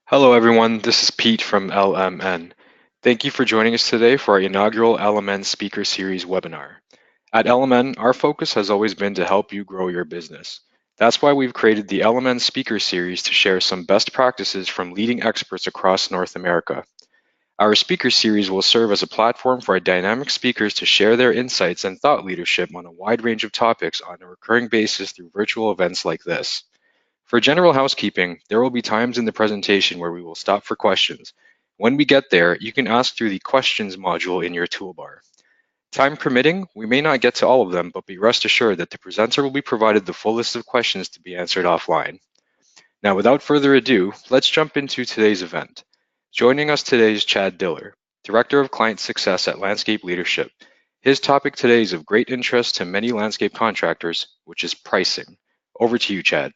Hello everyone, this is Pete from LMN. Thank you for joining us today for our inaugural LMN Speaker Series webinar. At LMN, our focus has always been to help you grow your business. That's why we've created the LMN Speaker Series to share some best practices from leading experts across North America. Our speaker series will serve as a platform for our dynamic speakers to share their insights and thought leadership on a wide range of topics on a recurring basis through virtual events like this. For general housekeeping, there will be times in the presentation where we will stop for questions. When we get there, you can ask through the questions module in your toolbar. Time permitting, we may not get to all of them, but be rest assured that the presenter will be provided the full list of questions to be answered offline. Now, without further ado, let's jump into today's event. Joining us today is Chad Diller, Director of Client Success at Landscape Leadership. His topic today is of great interest to many landscape contractors, which is pricing. Over to you, Chad.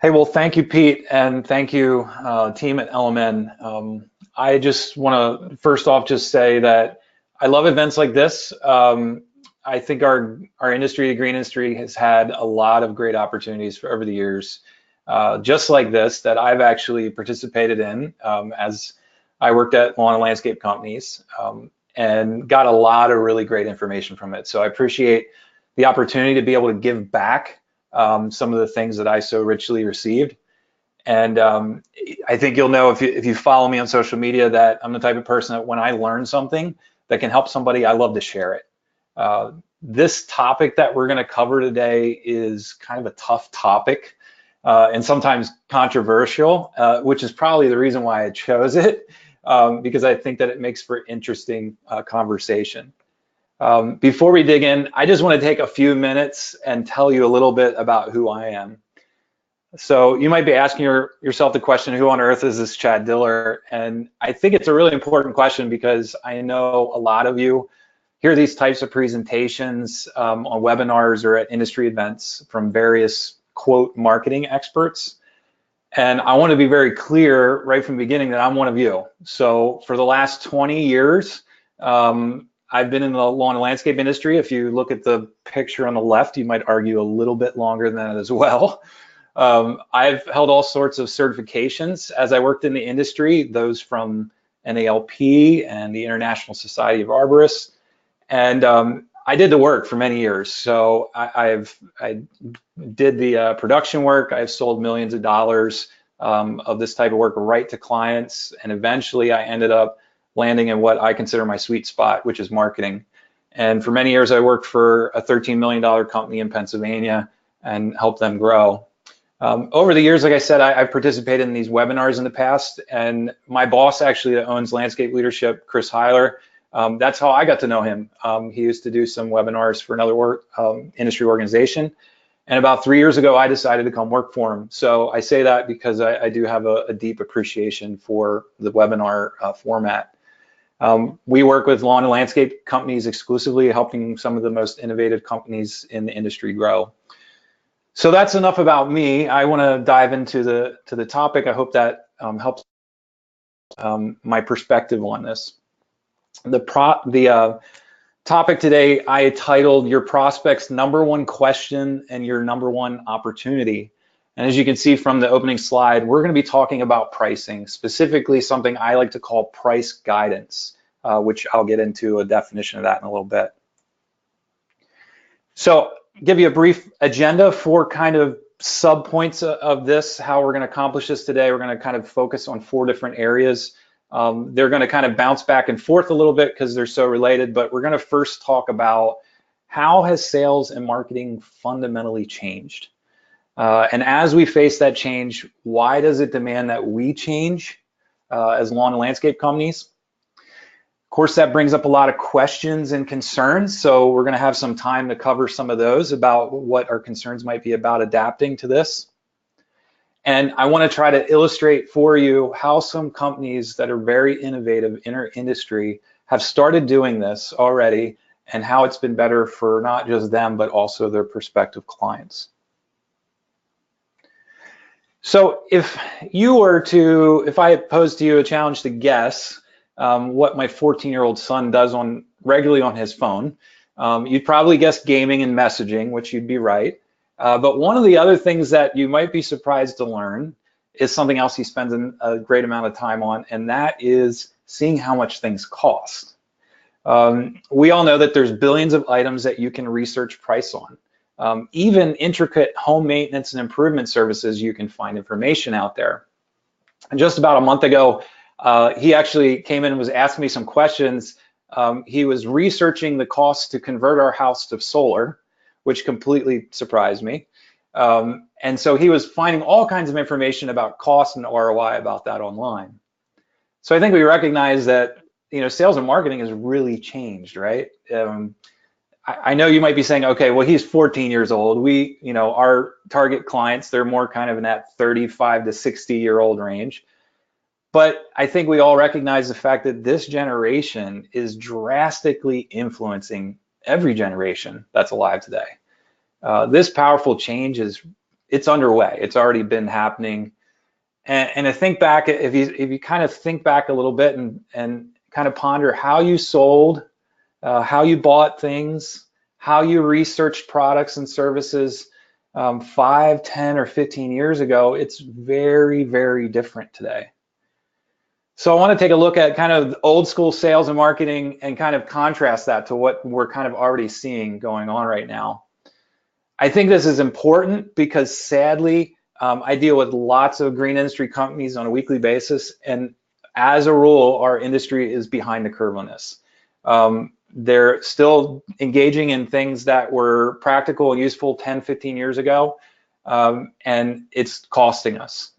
Hey, well, thank you, Pete, and thank you, team at LMN. I just want to first off just say that I love events like this. I think our industry, the green industry, has had a lot of great opportunities for over the years, just like this, that I've actually participated in as I worked at lawn and landscape companies and got a lot of really great information from it. So I appreciate the opportunity to be able to give back some of the things that I so richly received. And I think you'll know if you follow me on social media that I'm the type of person that when I learn something that can help somebody, I love to share it. This topic that we're going to cover today is kind of a tough topic and sometimes controversial, which is probably the reason why I chose it, because I think that it makes for interesting conversation. Before we dig in, I just want to take a few minutes and tell you a little bit about who I am. So you might be asking yourself the question, who on earth is this Chad Diller? And I think it's a really important question because I know a lot of you hear these types of presentations on webinars or at industry events from various, quote, marketing experts. And I want to be very clear right from the beginning that I'm one of you. So for the last 20 years, I've been in the lawn and landscape industry. If you look at the picture on the left, you might argue a little bit longer than that as well. I've held all sorts of certifications as I worked in the industry, those from NALP and the International Society of Arborists. And I did the work for many years. So I did the production work. I've sold millions of dollars of this type of work right to clients. And eventually I ended up landing in what I consider my sweet spot, which is marketing. And for many years, I worked for a $13 million company in Pennsylvania and helped them grow. Over the years, like I said, I've participated in these webinars in the past, and my boss actually that owns Landscape Leadership, Chris Heiler, that's how I got to know him. He used to do some webinars for another industry organization. And about 3 years ago, I decided to come work for him. So I say that because I do have a deep appreciation for the webinar format. We work with lawn and landscape companies exclusively, helping some of the most innovative companies in the industry grow. So that's enough about me. I want to dive into the topic. I hope that helps my perspective on this. The topic today I titled "Your Prospect's #1 Question and Your #1 Opportunity." And as you can see from the opening slide, we're going to be talking about pricing, specifically something I like to call price guidance, which I'll get into a definition of that in a little bit. So give you a brief agenda for kind of sub-points of this, how we're going to accomplish this today. We're going to kind of focus on 4 different areas. They're going to kind of bounce back and forth a little bit because they're so related, but we're going to first talk about how has sales and marketing fundamentally changed? And as we face that change, why does it demand that we change as lawn and landscape companies? Of course, that brings up a lot of questions and concerns. So we're going to have some time to cover some of those about what our concerns might be about adapting to this. And I want to try to illustrate for you how some companies that are very innovative in our industry have started doing this already and how it's been better for not just them, but also their prospective clients. So if I posed to you a challenge to guess what my 14-year-old son does regularly on his phone, you'd probably guess gaming and messaging, which you'd be right. But one of the other things that you might be surprised to learn is something else he spends a great amount of time on, and that is seeing how much things cost. We all know that there's billions of items that you can research price on. Even intricate home maintenance and improvement services, you can find information out there. And just about a month ago, he actually came in and was asking me some questions. He was researching the cost to convert our house to solar, which completely surprised me. And so he was finding all kinds of information about cost and ROI about that online. So I think we recognize that, sales and marketing has really changed, right? I know you might be saying, okay, well, he's 14 years old. Our target clients, they're more kind of in that 35 to 60-year-old range. But I think we all recognize the fact that this generation is drastically influencing every generation that's alive today. This powerful change it's underway. It's already been happening. And I think back, if you kind of think back a little bit and kind of ponder how you sold, how you bought things, how you researched products and services 5, 10, or 15 years ago, it's very, very different today. So I want to take a look at kind of old school sales and marketing and kind of contrast that to what we're kind of already seeing going on right now. I think this is important because sadly, I deal with lots of green industry companies on a weekly basis, and as a rule, our industry is behind the curve on this. They're still engaging in things that were practical and useful 10, 15 years ago, and it's costing us.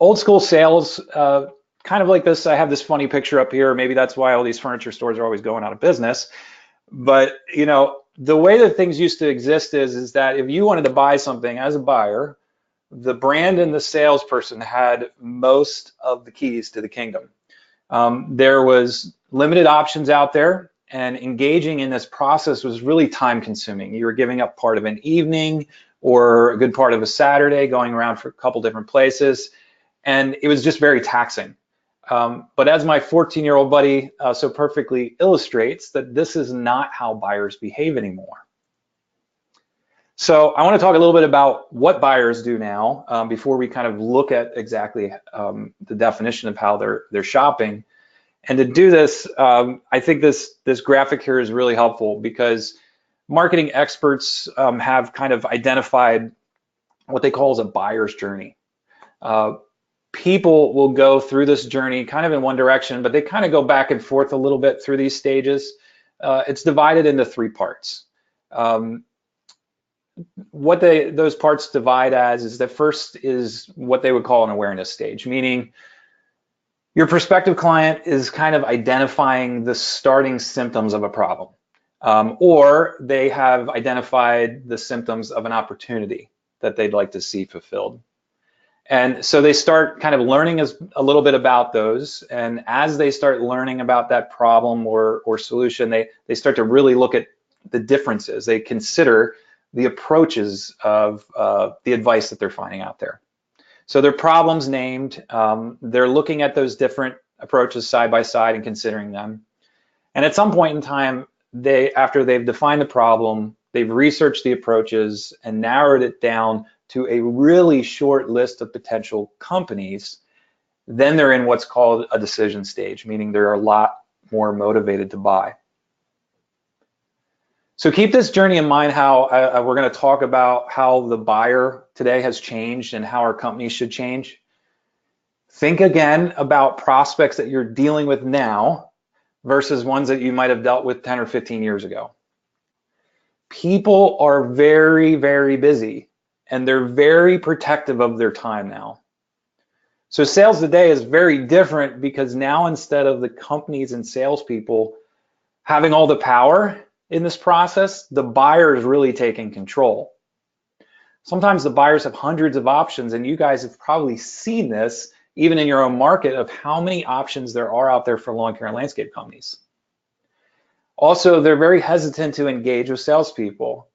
Old school sales, kind of like this, I have this funny picture up here. Maybe that's why all these furniture stores are always going out of business. But, the way that things used to exist is that if you wanted to buy something as a buyer, the brand and the salesperson had most of the keys to the kingdom. There was limited options out there, and engaging in this process was really time consuming. You were giving up part of an evening or a good part of a Saturday going around for a couple different places, and it was just very taxing. But as my 14-year-old buddy so perfectly illustrates, that this is not how buyers behave anymore. So I want to talk a little bit about what buyers do now before we kind of look at exactly the definition of how they're shopping. And to do this, I think this graphic here is really helpful because marketing experts have kind of identified what they call as a buyer's journey. People will go through this journey kind of in one direction, but they kind of go back and forth a little bit through these stages. It's divided into 3 parts. What those parts divide as is the first is what they would call an awareness stage, meaning your prospective client is kind of identifying the starting symptoms of a problem, or they have identified the symptoms of an opportunity that they'd like to see fulfilled. And so they start kind of learning a little bit about those. And as they start learning about that problem or solution, they start to really look at the differences. They consider the approaches of the advice that they're finding out there. So their problems named, they're looking at those different approaches side by side and considering them. And at some point in time, after they've defined the problem, they've researched the approaches and narrowed it down to a really short list of potential companies, then they're in what's called a decision stage, meaning they're a lot more motivated to buy. So keep this journey in mind, how we're going to talk about how the buyer today has changed and how our companies should change. Think again about prospects that you're dealing with now versus ones that you might have dealt with 10 or 15 years ago. People are very, very busy, and they're very protective of their time now. So sales today is very different because now instead of the companies and salespeople having all the power in this process, the buyer is really taking control. Sometimes the buyers have hundreds of options, and you guys have probably seen this even in your own market of how many options there are out there for lawn care and landscape companies. Also, they're very hesitant to engage with salespeople.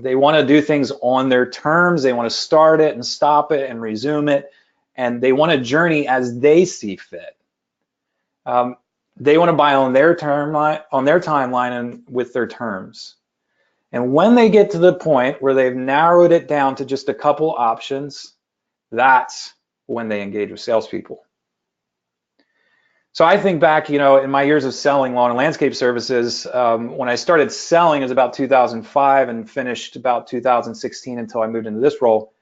They want to do things on their terms. They want to start it and stop it and resume it, and they want to journey as they see fit. They want to buy on their timeline and with their terms. And when they get to the point where they've narrowed it down to just a couple options, That's when they engage with salespeople. So I think back, in my years of selling lawn and landscape services, when I started selling, it was about 2005 and finished about 2016 until I moved into this role.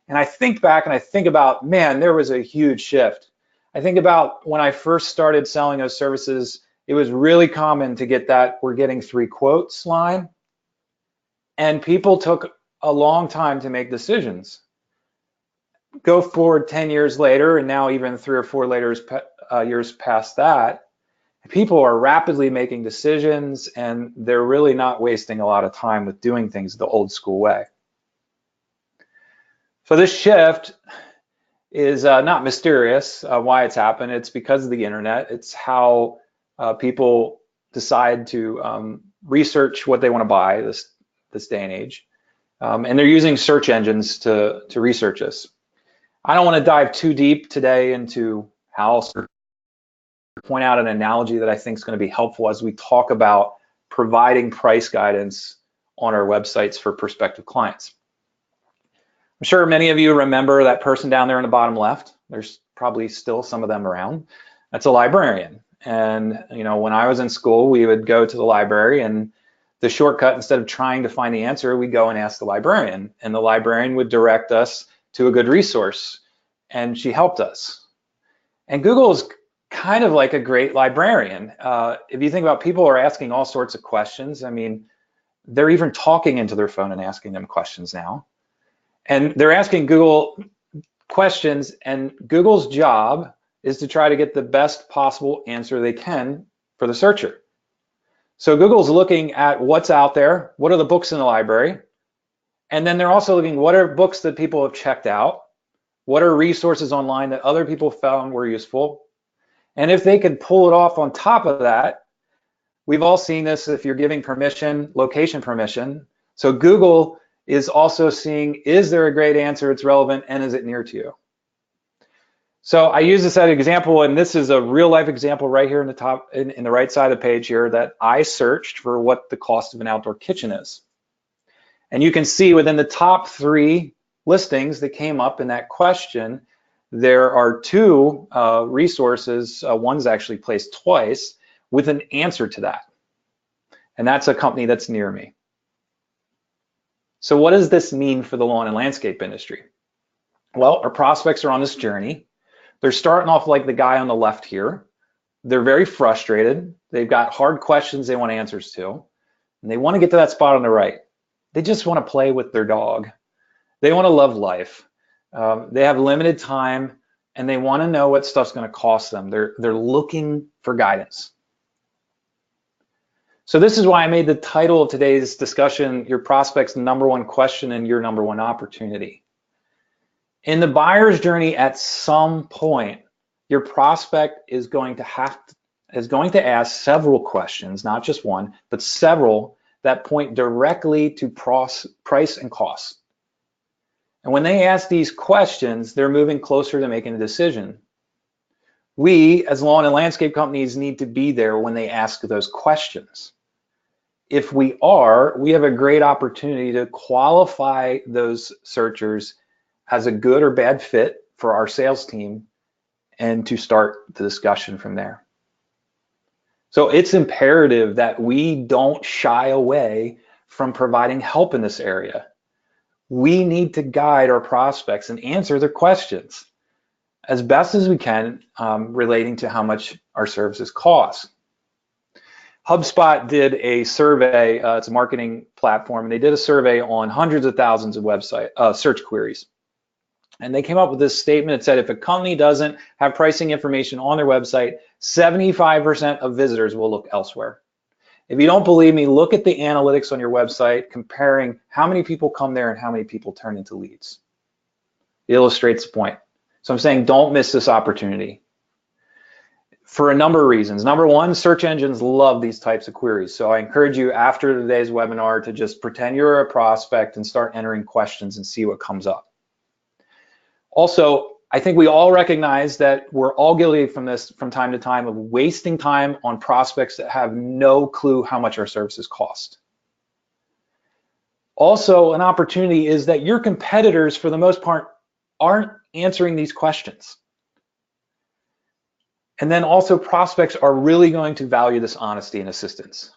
And I think back and I think about, man, there was a huge shift. I think about when I first started selling those services, it was really common to get that "we're getting 3 quotes" line, and people took a long time to make decisions. Go forward 10 years later, and now even 3 or 4 years past that, people are rapidly making decisions, and they're really not wasting a lot of time with doing things the old school way. So this shift is not mysterious why it's happened. It's because of the internet. It's how people decide to research what they want to buy this day and age. And they're using search engines to research this. I don't want to dive too deep today into how I'll point out an analogy that I think is going to be helpful as we talk about providing price guidance on our websites for prospective clients. I'm sure many of you remember that person down there in the bottom left. There's probably still some of them around. That's a librarian. And when I was in school, we would go to the library, and the shortcut, instead of trying to find the answer, we'd go and ask the librarian, and the librarian would direct us to a good resource, and she helped us. And Google is kind of like a great librarian. If you think about, people are asking all sorts of questions. I mean, they're even talking into their phone and asking them questions now. And they're asking Google questions, and Google's job is to try to get the best possible answer they can for the searcher. So Google's looking at what's out there, what are the books in the library, and then they're also looking what are books that people have checked out, what are resources online that other people found were useful, and if they can pull it off on top of that, we've all seen this if you're giving permission, location permission. So Google is also seeing, is there a great answer, it's relevant, and is it near to you? So I use this as an example, and this is a real life example right here in the top, in the right side of the page here, that I searched for what the cost of an outdoor kitchen is. And you can see within the top 3 listings that came up in that question, there are 2 resources, one's actually placed twice, with an answer to that. And that's a company that's near me. So what does this mean for the lawn and landscape industry? Well, our prospects are on this journey. They're starting off like the guy on the left here. They're very frustrated. They've got hard questions they want answers to, and they want to get to that spot on the right. They just want to play with their dog. They want to love life. They have limited time, and they want to know what stuff's going to cost them. They're looking for guidance. So this is why I made the title of today's discussion, Your Prospect's #1 Question and Your #1 Opportunity. In the buyer's journey, at some point, your prospect is going to ask several questions, not just one, but several that point directly to price and cost. And when they ask these questions, they're moving closer to making a decision. We, as lawn and landscape companies, need to be there when they ask those questions. If we are, we have a great opportunity to qualify those searchers as a good or bad fit for our sales team and to start the discussion from there. So it's imperative that we don't shy away from providing help in this area. We need to guide our prospects and answer their questions as best as we can relating to how much our services cost. HubSpot did a survey, it's a marketing platform, and they did a survey on hundreds of thousands of website search queries. And they came up with this statement that said, if a company doesn't have pricing information on their website, 75% of visitors will look elsewhere. If you don't believe me, look at the analytics on your website comparing how many people come there and how many people turn into leads. It illustrates the point. So I'm saying don't miss this opportunity for a number of reasons. #1, search engines love these types of queries. So I encourage you after today's webinar to just pretend you're a prospect and start entering questions and see what comes up. Also, I think we all recognize that we're all guilty from this from time to time of wasting time on prospects that have no clue how much our services cost. Also, an opportunity is that your competitors, for the most part, aren't answering these questions. And then also prospects are really going to value this honesty and assistance.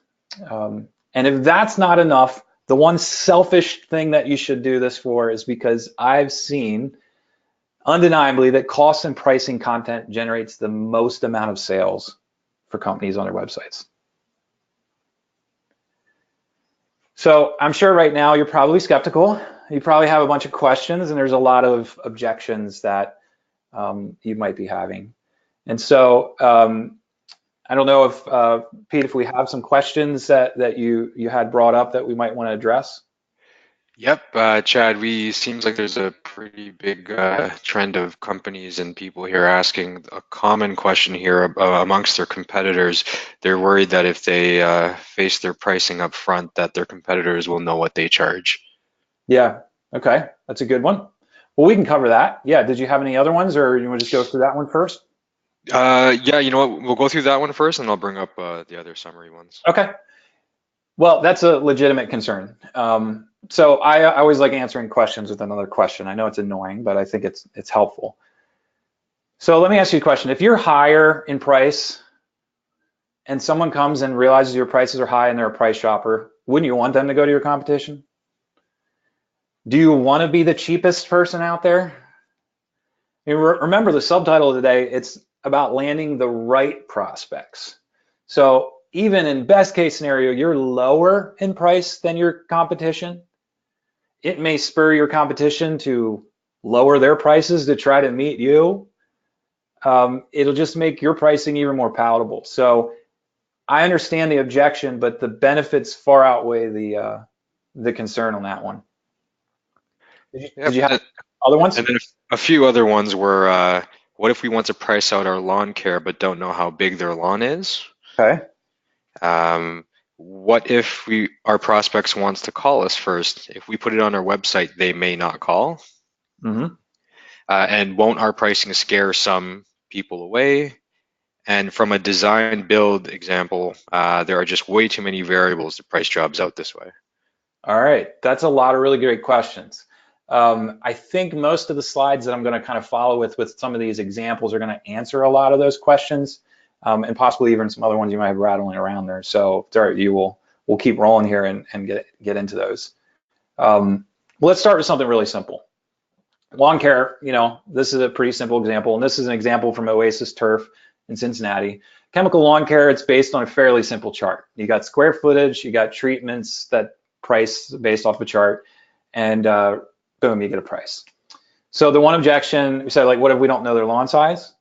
And if that's not enough, the one selfish thing that you should do this for is because I've seen undeniably that cost and pricing content generates the most amount of sales for companies on their websites. So I'm sure right now you're probably skeptical. You probably have a bunch of questions, and there's a lot of objections that you might be having. And so I don't know if Pete, if we have some questions that you had brought up that we might want to address. Yep, Chad, we seems like there's a pretty big trend of companies and people here asking a common question here amongst their competitors. They're worried that if they face their pricing up front, that their competitors will know what they charge. Yeah. Okay. That's a good one. Well, we can cover that. Yeah. Did you have any other ones, or you want to just go through that one first? Yeah, you know what? We'll go through that one first, and I'll bring up the other summary ones. Okay. Well, that's a legitimate concern. So I always like answering questions with another question. I know it's annoying, but I think it's helpful. So let me ask you a question. If you're higher in price and someone comes and realizes your prices are high and they're a price shopper, wouldn't you want them to go to your competition? Do you want to be the cheapest person out there? Remember the subtitle of today, it's about landing the right prospects. So even in best case scenario, you're lower in price than your competition. It may spur your competition to lower their prices to try to meet you. It'll just make your pricing even more palatable. So I understand the objection, but the benefits far outweigh the concern on that one. Did Yep, you have other ones? and then a few other ones were, what if we want to price out our lawn care but don't know how big their lawn is? Okay. What if our prospects wants to call us first? If we put it on our website, they may not call. Mm-hmm. And won't our pricing scare some people away? And from a design build example, there are just way too many variables to price jobs out this way. All right, that's a lot of really great questions. I think most of the slides that I'm going to kind of follow with some of these examples are going to answer a lot of those questions, and possibly even some other ones you might have rattling around there. So, all right, we'll keep rolling here and get into those. Well, let's start with something really simple. Lawn care, this is a pretty simple example, and this is an example from Oasis Turf in Cincinnati. Chemical lawn care, it's based on a fairly simple chart. You got square footage, you got treatments that price based off a chart, and boom, you get a price. So the one objection, we said, like, what if we don't know their lawn size?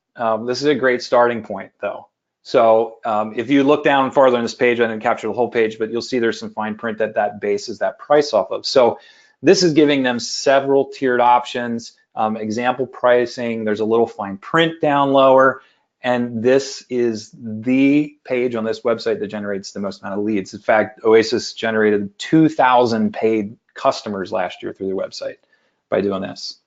This is a great starting point, though. So if you look down farther on this page, I didn't capture the whole page, but you'll see there's some fine print that bases that price off of. So this is giving them several tiered options, example pricing. There's a little fine print down lower. And this is the page on this website that generates the most amount of leads. In fact, Oasis generated 2,000 paid customers last year through their website by doing this.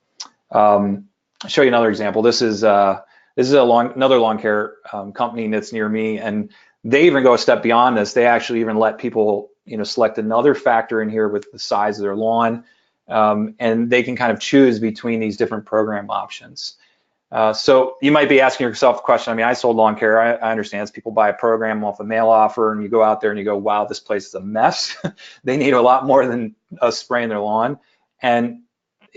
I'll show you another example. This is another lawn care company that's near me, and they even go a step beyond this. They actually even let people, select another factor in here with the size of their lawn, and they can kind of choose between these different program options. So you might be asking yourself a question. I mean, I sold lawn care. I understand this. People buy a program off a mail offer, and you go out there and you go, wow, this place is a mess. They need a lot more than us spraying their lawn. And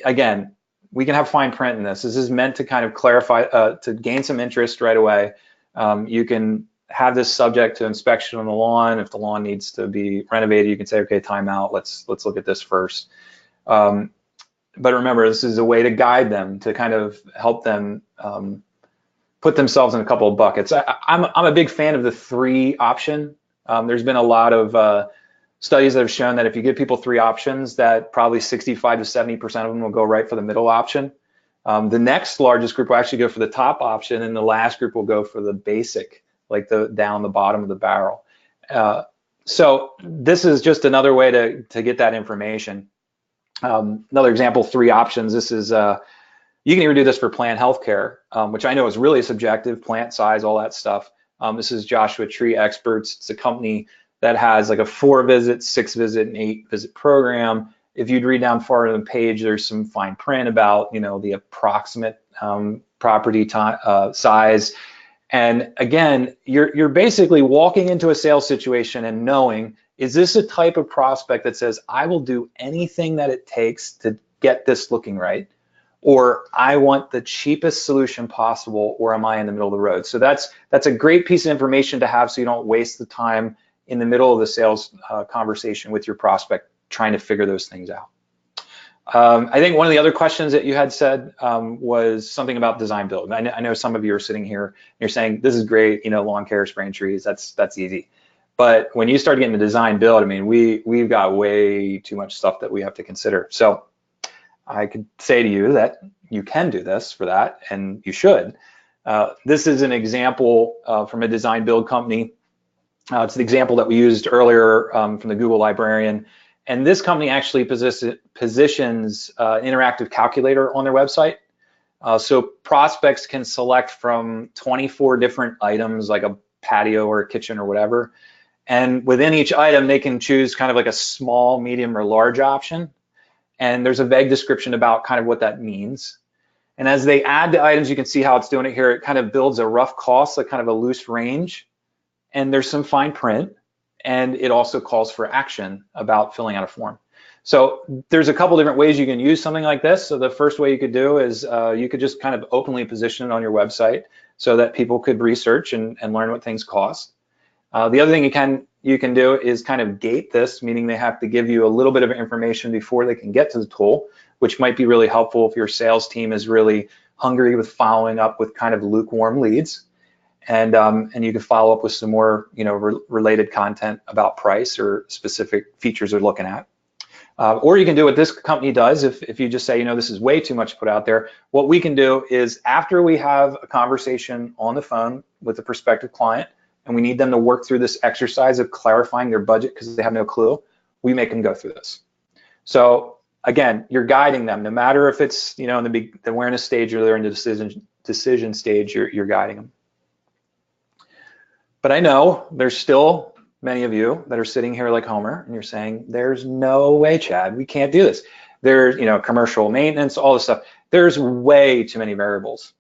again, we can have fine print in this. This is meant to kind of clarify, to gain some interest right away. You can have this subject to inspection on the lawn. If the lawn needs to be renovated, you can say, okay, time out. Let's look at this first. But remember, this is a way to guide them, to kind of help them put themselves in a couple of buckets. I'm a big fan of the 3 option. There's been a lot of studies that have shown that if you give people 3 options, that probably 65 to 70% of them will go right for the middle option. The next largest group will actually go for the top option, and the last group will go for the basic, like down the bottom of the barrel. So this is just another way to get that information. Another example, 3 options. This is, you can even do this for plant healthcare, which I know is really subjective, plant size, all that stuff. This is Joshua Tree Experts. It's a company that has like a 4-visit, 6-visit, and 8-visit program. if you'd read down far in the page, there's some fine print about, the approximate property size. And again, you're basically walking into a sales situation and knowing, is this a type of prospect that says, I will do anything that it takes to get this looking right? Or I want the cheapest solution possible, or am I in the middle of the road? So that's a great piece of information to have, so you don't waste the time in the middle of the sales conversation with your prospect trying to figure those things out. I think one of the other questions that you had said was something about design build. I know some of you are sitting here and you're saying, this is great, lawn care, spraying trees, that's easy. But when you start getting the design build, I mean, we've got way too much stuff that we have to consider. So I could say to you that you can do this for that, and you should. This is an example from a design build company. It's the example that we used earlier from the Google librarian. And this company actually positions an interactive calculator on their website. So prospects can select from 24 different items, like a patio or a kitchen or whatever. And within each item, they can choose kind of like a small, medium, or large option. And there's a vague description about kind of what that means. And as they add the items, you can see how it's doing it here. It kind of builds a rough cost, like kind of a loose range. And there's some fine print. And it also calls for action about filling out a form. So there's a couple different ways you can use something like this. So the first way you could do is you could just kind of openly position it on your website so that people could research and learn what things cost. The other thing you can do is kind of gate this, meaning they have to give you a little bit of information before they can get to the tool, which might be really helpful if your sales team is really hungry with following up with kind of lukewarm leads. And you can follow up with some more related content about price or specific features they're looking at. Or you can do what this company does. If you just say, this is way too much to put out there, what we can do is, after we have a conversation on the phone with a prospective client, and we need them to work through this exercise of clarifying their budget because they have no clue, we make them go through this. So again, you're guiding them, no matter if it's in the awareness stage or they're in the decision stage, you're guiding them. But I know there's still many of you that are sitting here like Homer, and you're saying, there's no way, Chad, we can't do this. There's commercial maintenance, all this stuff. There's way too many variables.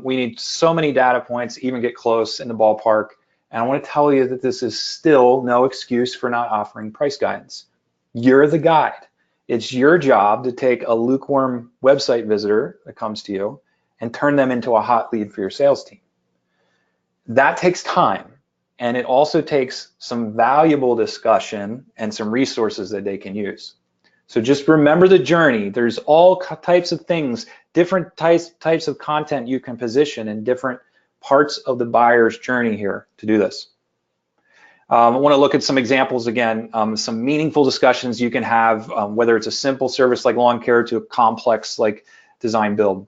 We need so many data points to even get close in the ballpark. And I want to tell you that this is still no excuse for not offering price guidance. You're the guide. It's your job to take a lukewarm website visitor that comes to you and turn them into a hot lead for your sales team. That takes time, and it also takes some valuable discussion and some resources that they can use. So just remember the journey. There's all types of things, different types of content you can position in different parts of the buyer's journey here to do this. I want to look at some examples again, some meaningful discussions you can have, whether it's a simple service like lawn care to a complex like design build.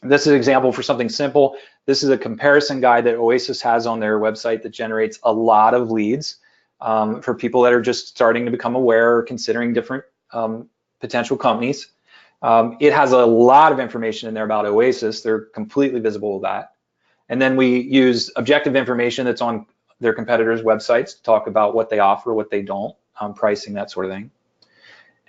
This is an example for something simple. This is a comparison guide that Oasis has on their website that generates a lot of leads for people that are just starting to become aware or considering different potential companies. It has a lot of information in there about Oasis. They're completely visible with that. And then we use objective information that's on their competitors' websites to talk about what they offer, what they don't, pricing, that sort of thing.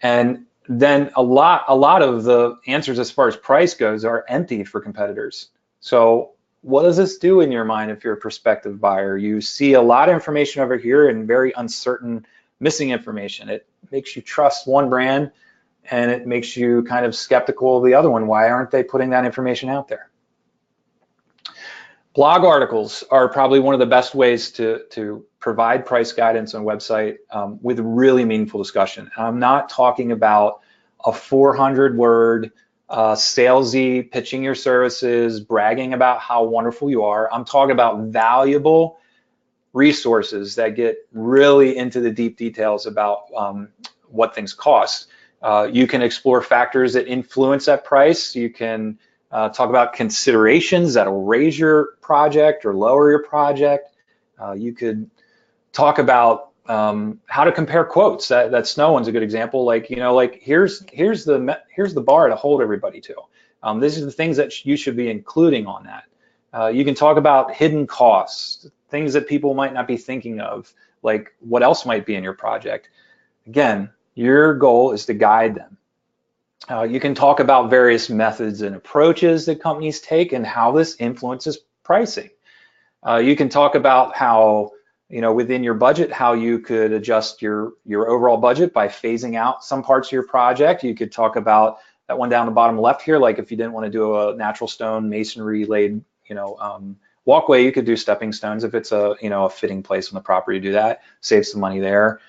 And then a lot of the answers as far as price goes are empty for competitors. So what does this do in your mind if you're a prospective buyer? You see a lot of information over here and very uncertain, missing information. It makes you trust one brand, and it makes you kind of skeptical of the other one. Why aren't they putting that information out there? Blog articles are probably one of the best ways to provide price guidance on a website with really meaningful discussion. I'm not talking about a 400-word salesy pitching your services, bragging about how wonderful you are. I'm talking about valuable resources that get really into the deep details about what things cost. You can explore factors that influence that price. You can talk about considerations that'll raise your project or lower your project. You could talk about how to compare quotes. That snow one's a good example. Like, here's the bar to hold everybody to. These are the things that you should be including on that. You can talk about hidden costs, things that people might not be thinking of, like what else might be in your project. Again, Your goal is to guide them. You can talk about various methods and approaches that companies take and how this influences pricing. You can talk about how, within your budget, how you could adjust your overall budget by phasing out some parts of your project. You could talk about that one down the bottom left here, like if you didn't want to do a natural stone masonry laid, walkway, you could do stepping stones if it's a fitting place on the property to do that, save some money there.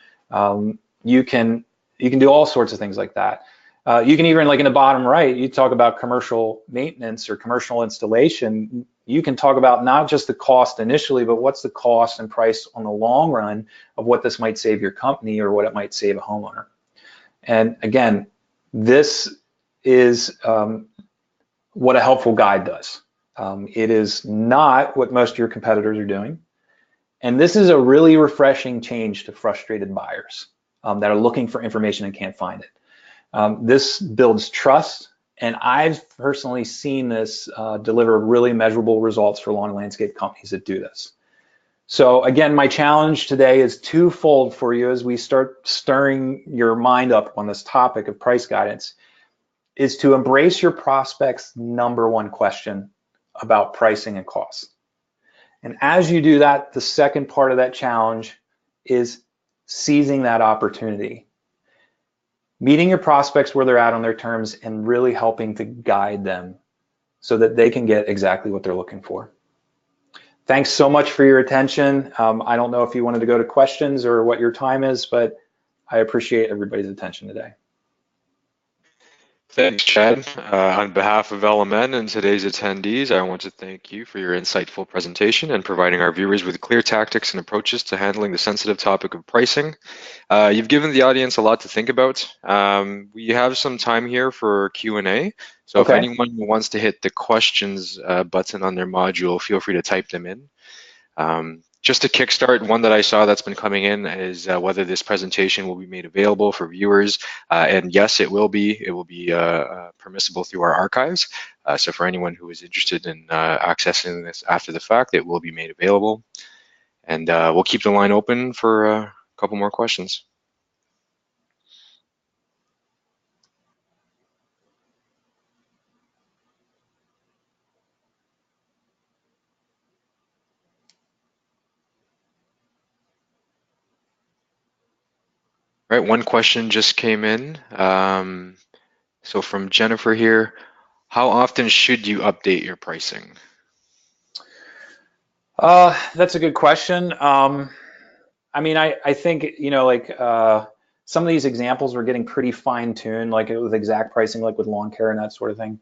You can do all sorts of things like that. You can even, like in the bottom right, you talk about commercial maintenance or commercial installation. You can talk about not just the cost initially, but what's the cost and price on the long run of what this might save your company or what it might save a homeowner. And again, this is what a helpful guide does. It is not what most of your competitors are doing. And this is a really refreshing change to frustrated buyers that are looking for information and can't find it. This builds trust, and I've personally seen this deliver really measurable results for lawn and landscape companies that do this. So again, my challenge today is twofold for you as we start stirring your mind up on this topic of price guidance, is to embrace your prospect's number one question about pricing and cost. And as you do that, the second part of that challenge is seizing that opportunity. Meeting your prospects where they're at on their terms and really helping to guide them so that they can get exactly what they're looking for. Thanks so much for your attention. I don't know if you wanted to go to questions or what your time is, but I appreciate everybody's attention today. Thanks, Chad. On behalf of LMN and today's attendees, I want to thank you for your insightful presentation and providing our viewers with clear tactics and approaches to handling the sensitive topic of pricing. You've given the audience a lot to think about. We have some time here for Q&A. So if anyone wants to hit the questions button on their module, feel free to type them in. Just to kickstart, one that I saw that's been coming in is whether this presentation will be made available for viewers. And yes, it will be. It will be permissible through our archives. So for anyone who is interested in accessing this after the fact, it will be made available. And we'll keep the line open for a couple more questions. All right, one question just came in. So from Jennifer here, how often should you update your pricing? That's a good question. I mean, I think, some of these examples were getting pretty fine-tuned, like with exact pricing, like with lawn care and that sort of thing.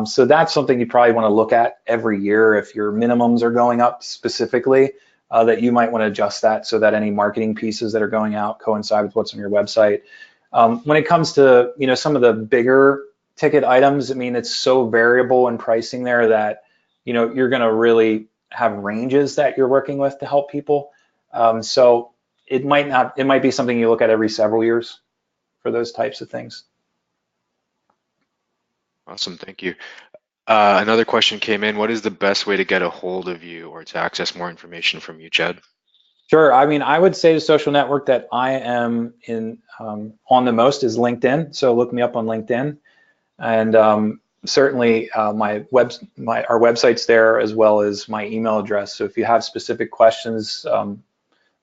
So that's something you probably want to look at every year if your minimums are going up specifically, that you might want to adjust that so that any marketing pieces that are going out coincide with what's on your website. When it comes to, some of the bigger ticket items, I mean, it's so variable in pricing there that, you're going to really have ranges that you're working with to help people. So it might be something you look at every several years for those types of things. Awesome, thank you. Another question came in. What is the best way to get a hold of you or to access more information from you, Chad? Sure. I mean, I would say the social network that I am in on the most is LinkedIn. So look me up on LinkedIn, and certainly our website's there as well as my email address. So if you have specific questions,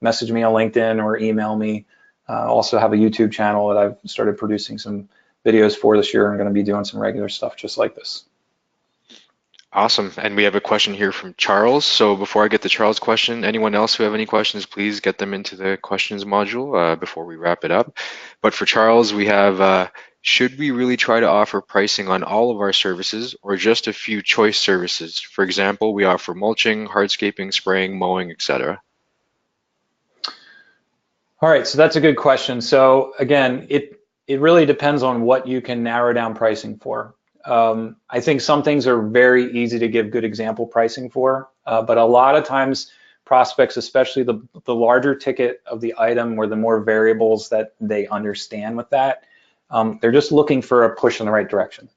message me on LinkedIn or email me. Also have a YouTube channel that I've started producing some videos for this year. I'm going to be doing some regular stuff just like this. Awesome. And we have a question here from Charles. So before I get to Charles' question, anyone else who have any questions, please get them into the questions module before we wrap it up. But for Charles, we have, should we really try to offer pricing on all of our services or just a few choice services? For example, we offer mulching, hardscaping, spraying, mowing, etc. All right, so that's a good question. So again, it really depends on what you can narrow down pricing for. I think some things are very easy to give good example pricing for, but a lot of times prospects, especially the larger ticket of the item or the more variables that they understand with that, they're just looking for a push in the right direction.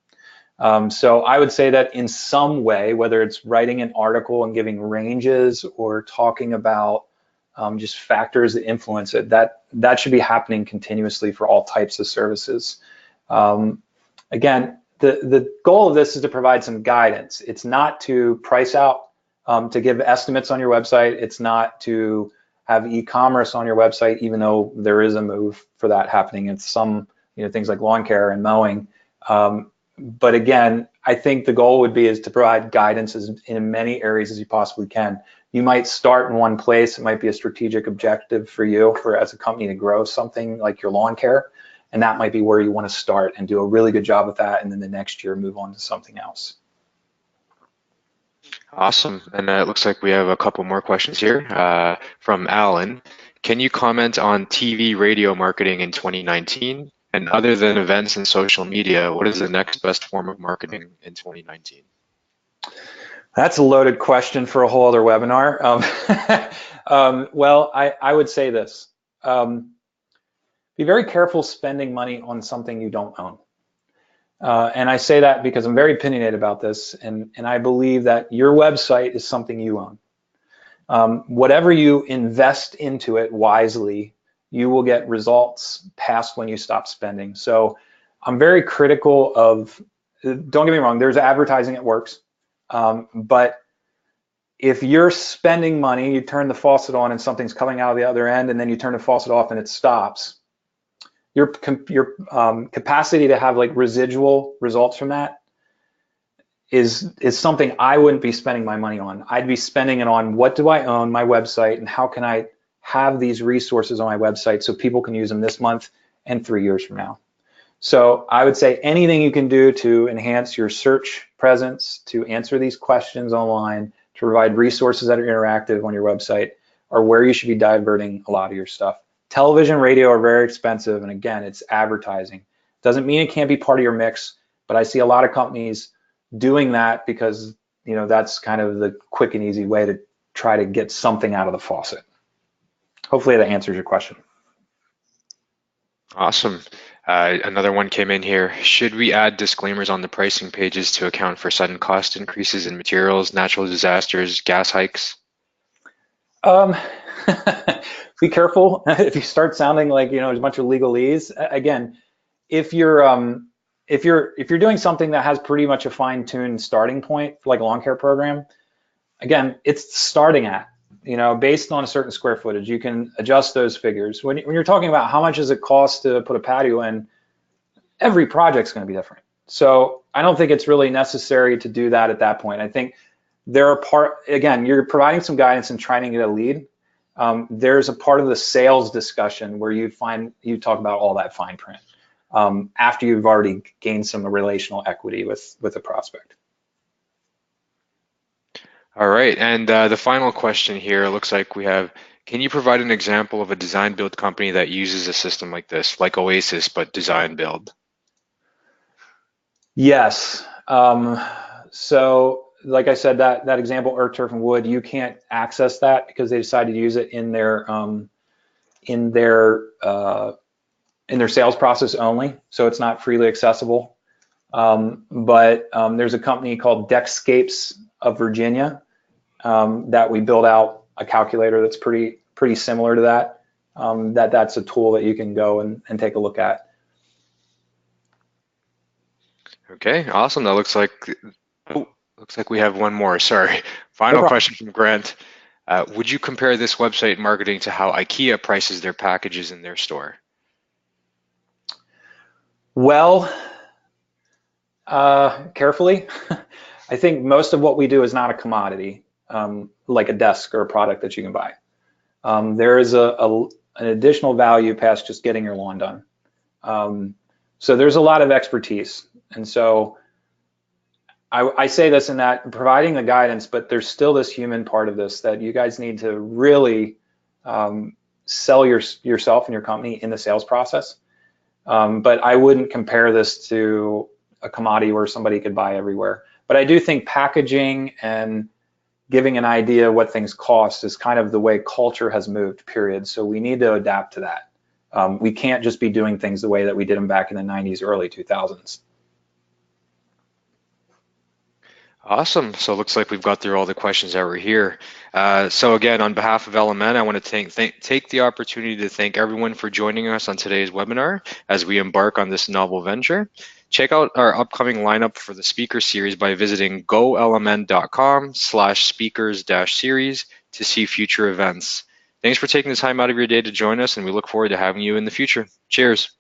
So I would say that in some way, whether it's writing an article and giving ranges or talking about just factors that influence it. That should be happening continuously for all types of services. Again, the goal of this is to provide some guidance. It's not to price out, to give estimates on your website. It's not to have e-commerce on your website, even though there is a move for that happening in some, things like lawn care and mowing. But again, I think the goal would be is to provide guidance in many areas as you possibly can. You might start in one place. It might be a strategic objective for you as a company to grow something like your lawn care. And that might be where you want to start and do a really good job with that. And then the next year, move on to something else. Awesome. And it looks like we have a couple more questions here from Alan. Can you comment on TV radio marketing in 2019? And other than events and social media, what is the next best form of marketing in 2019? That's a loaded question for a whole other webinar. Well, I would say this. Be very careful spending money on something you don't own. And I say that because I'm very opinionated about this, and I believe that your website is something you own. Whatever you invest into it wisely, you will get results past when you stop spending. So I'm very critical of, don't get me wrong, there's advertising that works. But if you're spending money, you turn the faucet on and something's coming out of the other end, and then you turn the faucet off and it stops, your capacity to have like residual results from that is something I wouldn't be spending my money on. I'd be spending it on, what do I own, my website, and how can I have these resources on my website so people can use them this month and 3 years from now. So I would say anything you can do to enhance your search presence, to answer these questions online, to provide resources that are interactive on your website, are where you should be diverting a lot of your stuff. Television, radio are very expensive, and again, it's advertising. Doesn't mean it can't be part of your mix, but I see a lot of companies doing that because that's kind of the quick and easy way to try to get something out of the faucet. Hopefully that answers your question. Awesome. Another one came in here. Should we add disclaimers on the pricing pages to account for sudden cost increases in materials, natural disasters, gas hikes? Be careful if you start sounding like there's a bunch of legalese. Again, if you're doing something that has pretty much a fine-tuned starting point, like a lawn care program, again, it's starting at based on a certain square footage. You can adjust those figures. When you're talking about how much does it cost to put a patio in, every project's going to be different. So I don't think it's really necessary to do that at that point. I think again, you're providing some guidance and trying to get a lead. There's a part of the sales discussion where you talk about all that fine print after you've already gained some relational equity with a prospect. All right, and the final question here looks like we have, can you provide an example of a design build company that uses a system like this, like Oasis, but design build? Yes. So like I said, that example, Earth, Turf, and Wood, you can't access that because they decided to use it in their sales process only. So it's not freely accessible. But there's a company called Deckscapes of Virginia that we build out a calculator that's pretty similar to that. That's a tool that you can go and take a look at. Okay, awesome. That looks like we have one more. Sorry. Final question from Grant. Would you compare this website marketing to how IKEA prices their packages in their store? Well, carefully. I think most of what we do is not a commodity, like a desk or a product that you can buy. There is an additional value past just getting your lawn done. So there's a lot of expertise. And so I say this in that providing the guidance, but there's still this human part of this that you guys need to really sell yourself and your company in the sales process. But I wouldn't compare this to a commodity where somebody could buy everywhere. But I do think packaging and giving an idea of what things cost is kind of the way culture has moved, period. So we need to adapt to that. We can't just be doing things the way that we did them back in the 90s, early 2000s. Awesome. So it looks like we've got through all the questions that were here. So again, on behalf of LMN, I want to take the opportunity to thank everyone for joining us on today's webinar as we embark on this novel venture. Check out our upcoming lineup for the speaker series by visiting golmn.com/speakers-series to see future events. Thanks for taking the time out of your day to join us, and we look forward to having you in the future. Cheers.